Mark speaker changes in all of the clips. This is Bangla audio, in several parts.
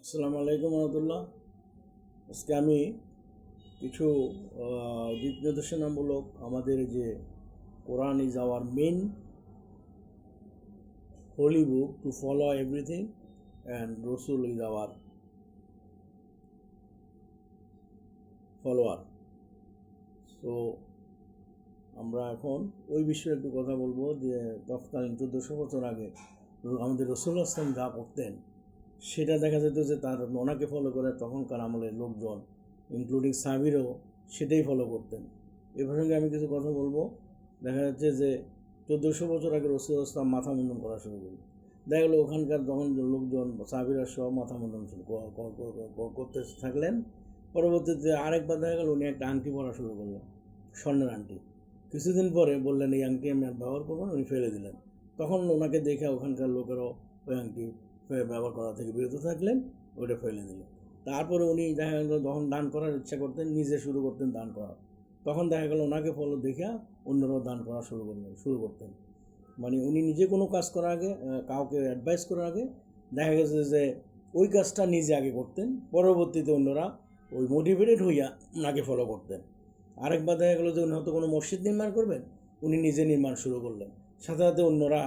Speaker 1: আসসালামু আলাইকুম রহমতুল্লাহ। আজকে আমি কিছু দিক নির্দেশনামূলক আমাদের যে Quran is our main holy book to follow everything and রসুল ইজ আওয়ার ফলোয়ার। সো আমরা এখন ওই বিষয়ে একটু কথা বলবো যে তৎকালীন 1400 বছর আগে আমাদের রসুল আসলাম যা করতেন সেটা দেখা যেত যে তার ওনাকে ফলো করে তখনকার আমলের লোকজন ইনক্লুডিং সাহাবীরাও সেটাই ফলো করতেন। এ প্রসঙ্গে আমি কিছু কথা বলবো। দেখা যাচ্ছে যে 1400 বছর আগে রসুল ইসলাম মাথা মুন্ডন করা শুরু করলো। দেখা গেলো ওখানকার তখন লোকজন সাহাবীরা সহ মাথা মুন্ডন করতে থাকলেন। পরবর্তীতে আরেকবার দেখা গেল উনি একটা আংটি পরা শুরু করলেন, স্বর্ণের আংটি। কিছুদিন পরে বললেন এই আংটি আমি আর ব্যবহার করবো না, উনি ফেলে দিলেন। তখন ওনাকে দেখে ওখানকার লোকেরাও ওই আংটি ব্যবহার করা থেকে বিরত থাকলেন, ওটা ফেলে দিলেন। তারপরে উনি দেখা গেল যখন দান করার ইচ্ছা করতেন, নিজে শুরু করতেন দান করা, তখন দেখা গেল ওনাকে ফলো দেখে অন্যরাও দান করা শুরু করতেন। মানে উনি নিজে কোনো কাজ করার আগে, কাউকে অ্যাডভাইস করার আগে দেখা গেছে যে ওই কাজটা নিজে আগে করতেন, পরবর্তীতে অন্যরা ওই মোটিভেটেড হইয়া ওনাকে ফলো করতেন। আরেকবার দেখা গেলো যে উনি হয়তো কোনো মসজিদ নির্মাণ করবেন, উনি নিজে নির্মাণ শুরু করলেন, সাথে সাথে অন্যরা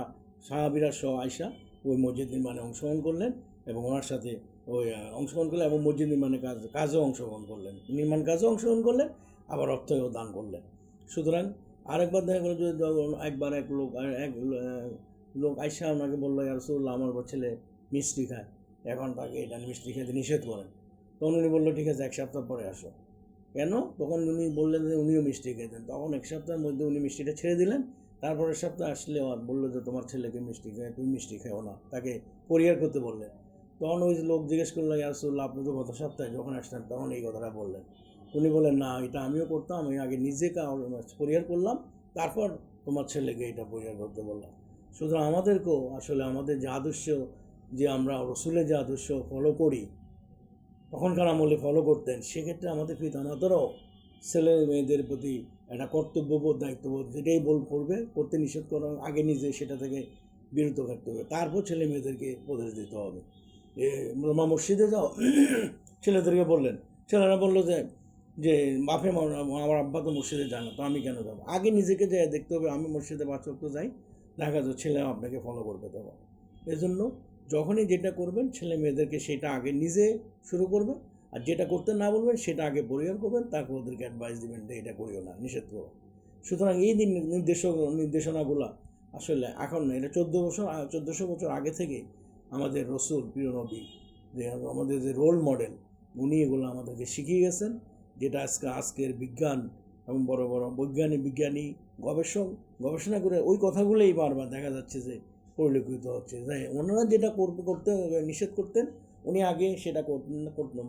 Speaker 1: সাহাবীরা সহ আয়সা ওই মসজিদ নির্মাণে অংশগ্রহণ করলেন এবং ওনার সাথে ওই অংশগ্রহণ করলেন এবং মসজিদ নির্মাণের কাজেও অংশগ্রহণ করলেন, নির্মাণ কাজেও অংশগ্রহণ করলেন, আবার অর্থও দান করলেন। সুতরাং আরেকবার দেখা গেলো যে একবার এক লোক আয়সা ওনাকে বললো, ইয়া রাসূলুল্লাহ, আমার ছেলে মিষ্টি খায়, এখন তাকে এটা মিষ্টি খেতে নিষেধ করেন। তখন উনি বললো, ঠিক আছে, 1 সপ্তাহ পরে আসো। কেন? তখন উনি বললেন যে উনিও মিষ্টি খেতেন। তখন 1 সপ্তাহের মধ্যে উনি মিষ্টিটা ছেড়ে দিলেন। তারপরের সপ্তাহে আসলে আর বললো যে তোমার ছেলেকে মিষ্টি খায়, তুমি মিষ্টি খেও না, তাকে পরিহার করতে বললেন। তখন ওই লোক জিজ্ঞেস করলো, ইয়া রাসূলুল্লাহ, আপনি তো গত সপ্তাহে যখন আসলেন তখন এই কথাটা বললেন। উনি বললেন, না, এটা আমিও করতাম, আমি আগে নিজে পরিহার করলাম, তারপর তোমার ছেলেকে এটা পরিহার করতে বললাম। সুতরাং আমাদেরকেও আসলে আমাদের যে আদর্শ, যে আমরা রসুলের যে আদর্শ ফলো করি, তখনকার আমলে ফলো করতেন, সেক্ষেত্রে আমাদের পিতামাতারাও ছেলে মেয়েদের প্রতি একটা কর্তব্যবোধ, দায়িত্ববোধ, যেটাই করবে, করতে নিষেধ করার আগে নিজে সেটা থেকে বিরত থাকতে হবে, তারপর ছেলে মেয়েদেরকে উপদেশ দিতে হবে। মা মসজিদে যাও, ছেলেদেরকে বললেন, ছেলেরা বললো যে যে বাপে আমার আব্বা তো মসজিদে যায় না, তো আমি কেন যাবো? আগে নিজেকে যে দেখতে হবে, আমি মসজিদে 5 ওয়াক্ত যাই, দেখা যাচ্ছে ছেলে আপনাকে ফলো করবে তখন। এজন্য যখনই যেটা করবেন ছেলে মেয়েদেরকে সেটা আগে নিজে শুরু করবেন, আর যেটা করতে না বলবেন সেটা আগে পরিহার করবেন, তারপর ওদেরকে অ্যাডভাইস দেবেন যে এটা করিও না, নিষেধ করো। সুতরাং এই নির্দেশনাগুলো আসলে এখন না, এটা 1400 বছর আগে থেকে আমাদের রসুল, প্রিয় নবী, যে আমাদের যে রোল মডেল, উনি এগুলো আমাদেরকে শিখিয়ে গেছেন। যেটা আজকের বিজ্ঞান এবং বড় বড় বিজ্ঞানী গবেষণা করে ওই কথাগুলোই বারবার দেখা যাচ্ছে যে পরিলক্ষিত হচ্ছে। যে ওনারা যেটা করতে নিষেধ করতেন, উনি আগে সেটা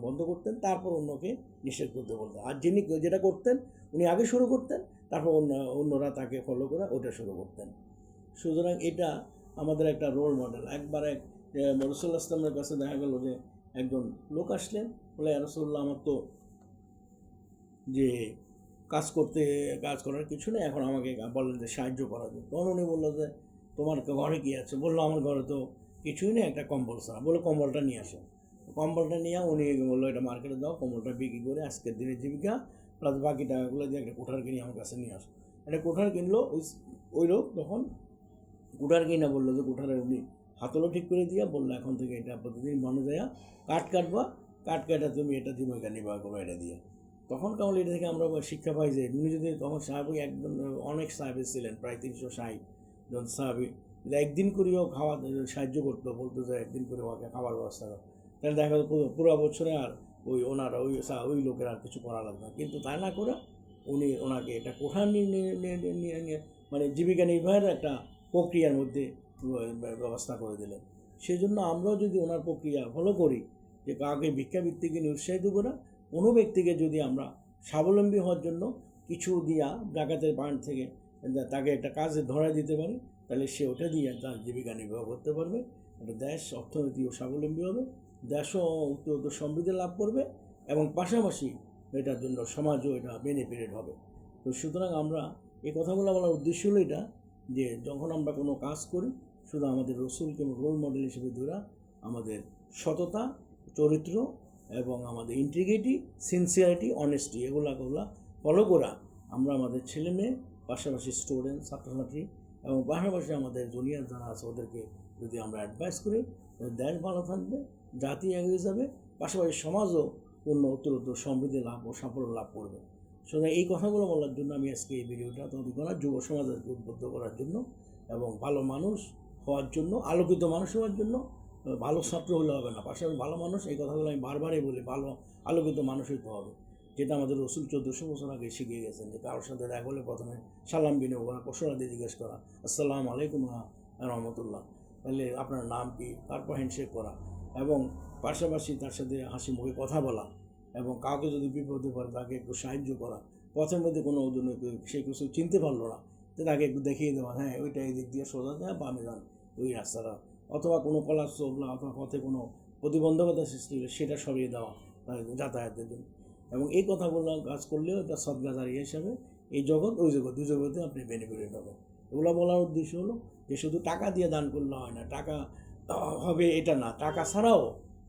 Speaker 1: বন্ধ করতেন, তারপর অন্যকে নিষেধ করতে বলতেন। আর যিনি যেটা করতেন উনি আগে শুরু করতেন, তারপর অন্যরা তাকে ফলো করে ওটা শুরু করতেন। সুতরাং এটা আমাদের একটা রোল মডেল। একবার রাসূলুল্লাহ ইসলামের কাছে দেখা গেল যে একজন লোক আসলেন, বলে, ইয়া রাসূলুল্লাহ, আমার তো যে কাজ করার কিছু নেই, এখন আমাকে বললেন যে সাহায্য করার জন্য। তখন উনি বললো যে তোমার ঘরে কী আছে? বললো, আমার ঘরে তো কিছুই নেই, একটা কম্বল ছাড়া। বলে, কম্বলটা নিয়ে আসো। কম্বলটা নিয়ে উনি বললো, এটা মার্কেটে দাও, কম্বলটা বিক্রি করে আজকের দিনের জীবিকা প্লাস বাকি টাকাগুলো দিয়ে একটা কোঠার কিনে আমার কাছে নিয়ে আসো। একটা কোঠার কিনলো। ওই লোক তখন কোঠার কিনা বললো যে কোঠারে উনি হাতলও ঠিক করে দিয়া বললো, এখন থেকে এটা প্রতিদিন মনে যায় কাঠ কাটা তুমি এটা জীবিকা নির্বাহ করো এটা দিয়ে। তখন কামল এটা থেকে আমরা শিক্ষা পাই যে উনি যদি তখন সাহাবি একজন, অনেক সাহাবি ছিলেন, প্রায় 360 জন সাহাবি, একদিন করেও সাহায্য করতো, বলতো যে একদিন করে ওকে খাবার ব্যবস্থা করো, তাহলে দেখা যাবে পুরো বছরে আর ওনারা ওই লোকের আর কিছু করা লাগবে না। কিন্তু তা না করে উনি ওনাকে এটা কোঠার নিয়ে মানে জীবিকা নির্বাহের একটা প্রক্রিয়ার মধ্যে ব্যবস্থা করে দিলেন। সেই জন্য আমরাও যদি ওনার প্রক্রিয়া ফলো করি, যে কাউকে ভিক্ষাবৃত্তিকে উৎসাহিত করা, কোনো ব্যক্তিকে যদি আমরা স্বাবলম্বী হওয়ার জন্য কিছু দিয়া জাকাতের ফান্ড থেকে তাকে একটা কাজে ধরা দিতে পারি, তাহলে সে ওটা দিয়ে তার জীবিকা নির্বাহ করতে পারবে। একটা দেশ অর্থনীতিও স্বাবলম্বী হবে, দেশও উত্তরোত্তর সমৃদ্ধি লাভ করবে এবং পাশাপাশি এটার জন্য সমাজও এটা বেনিফিটেড হবে। তো সুতরাং আমরা এই কথাগুলো বলার উদ্দেশ্য হলো এটা, যে যখন আমরা কোনো কাজ করি শুধু আমাদের রসুলকে রোল মডেল হিসেবে ধরা, আমাদের সততা, চরিত্র এবং আমাদের ইন্টিগ্রিটি, সিনসিয়ারিটি, অনেস্টি এগুলা ফলো করা আমরা আমাদের ছেলে মেয়ে, পাশাপাশি স্টুডেন্ট, ছাত্রছাত্রী এবং পাশাপাশি আমাদের জুনিয়র যারা আছে ওদেরকে যদি আমরা অ্যাডভাইস করি, দেশ ভালো থাকবে, জাতি এগিয়ে যাবে, পাশাপাশি সমাজও উত্তরোত্তর সমৃদ্ধি লাভ ও সাফল্য লাভ করবে। সুতরাং এই কথাগুলো বলার জন্য আমি আজকে এই ভিডিওটা তৈরি করা, যুব সমাজকে উদ্বুদ্ধ করার জন্য এবং ভালো মানুষ হওয়ার জন্য, আলোকিত মানুষ হওয়ার জন্য। ভালো ছাত্র হলে হবে না, পাশাপাশি ভালো মানুষ, এই কথাগুলো আমি বারবারই বলি, ভালো আলোকিত মানুষ হইতে হবে, যেটা আমাদের রসুল 1400 বছর আগে শিখিয়ে গেছেন যে কারোর সাথে দেখা হলে প্রথমে সালাম বিনিয়োগ করা, কোশলা দিয়ে জিজ্ঞেস করা, আসসালামু আলাইকুম রহমতুল্লাহ, তাহলে আপনার নাম কি, তারপর হ্যান্ডশেক করা এবং পাশাপাশি তার সাথে হাসি মুখে কথা বলা এবং কাউকে যদি বিপদে পড়ে তাকে একটু সাহায্য করা। পথের মধ্যে কোনো ওজন সে কিছু চিনতে পারলো না, তো তাকে একটু দেখিয়ে দেওয়া, হ্যাঁ ওইটা এই দিক দিয়ে সোজা দেওয়া, বামে যান ওই রাস্তাটা, অথবা কোনো কলার চোবলা অথবা পথে কোনো প্রতিবন্ধকতা সৃষ্টি হলে সেটা সরিয়ে দেওয়া যাতায়াতের জন্য। এবং এই কথাগুলো কাজ করলেও এটা সদগাজারি হিসাবে এই জগৎ ওই জগৎ দুই জগতে আপনি বেনিফিটেড হবেন। এগুলো বলার উদ্দেশ্য হলো যে শুধু টাকা দিয়ে দান করলে হয় না, টাকা হবে এটা না, টাকা ছাড়াও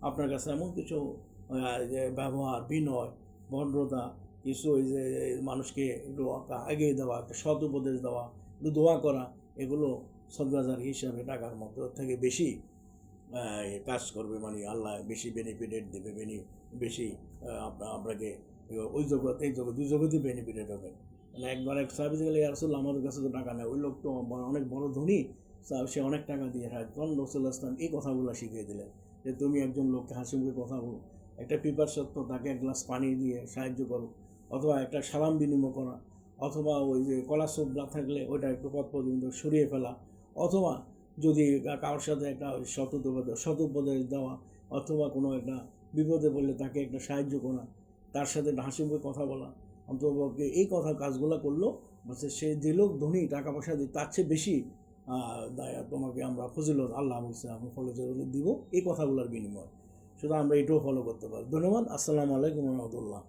Speaker 1: আপনার কাছে এমন কিছু যে ব্যবহার, বিনয়, ভদ্রতা, কিছু ওই যে মানুষকে একটু এগিয়ে দেওয়া, একটা সৎ উপদেশ দেওয়া, একটু দোয়া করা, এগুলো সদগাজারি হিসাবে টাকার মতো থেকে বেশি কাজ করবে, মানে আল্লাহ বেশি বেনিফিটেড দেবে, বেশি আপনাকে ওই জগৎ এই জগৎ দুই জগতেই বেনিফিটেড হবে। মানে একবার এক সার্ভিস গেলে রাসূলুল্লাহ আমাদের কাছে তো টাকা নেয়, ওই লোক তো অনেক বড় ধনী, সে অনেক টাকা দিয়ে হয়, তখন রাসূলুল্লাহ ইসলাম এই কথাগুলো শিখিয়ে দিলেন যে তুমি একজন লোককে হাসি মুখে কথা বলো, একটা পিপার সত্ত্বেও তাকে এক গ্লাস পানি দিয়ে সাহায্য করো, অথবা একটা সালাম বিনিময় করা, অথবা ওই যে কলা সোপ না থাকলে ওইটা একটু পথ পর্যন্ত সরিয়ে ফেলা, অথবা যদি কারোর সাথে একটা সৎ উপদেশ দেওয়া, অথবা কোনো একটা বিপদে পড়লে তাকে একটা সাহায্য করা, তার সাথে একটা হাসি মুখে কথা বলা, অন্তত এই কাজগুলো করলো বলছে সে যে লোক ধনী টাকা পয়সা দিই তার চেয়ে বেশি তোমাকে আমরা ফজিলত আল্লাহ বলছে আমি ফজিলত দিব এই কথাগুলোর বিনিময়। শুধু আমরা এটাও ফলো করতে পারি। ধন্যবাদ। আসসালামু আলাইকুম রহমতুল্লাহ।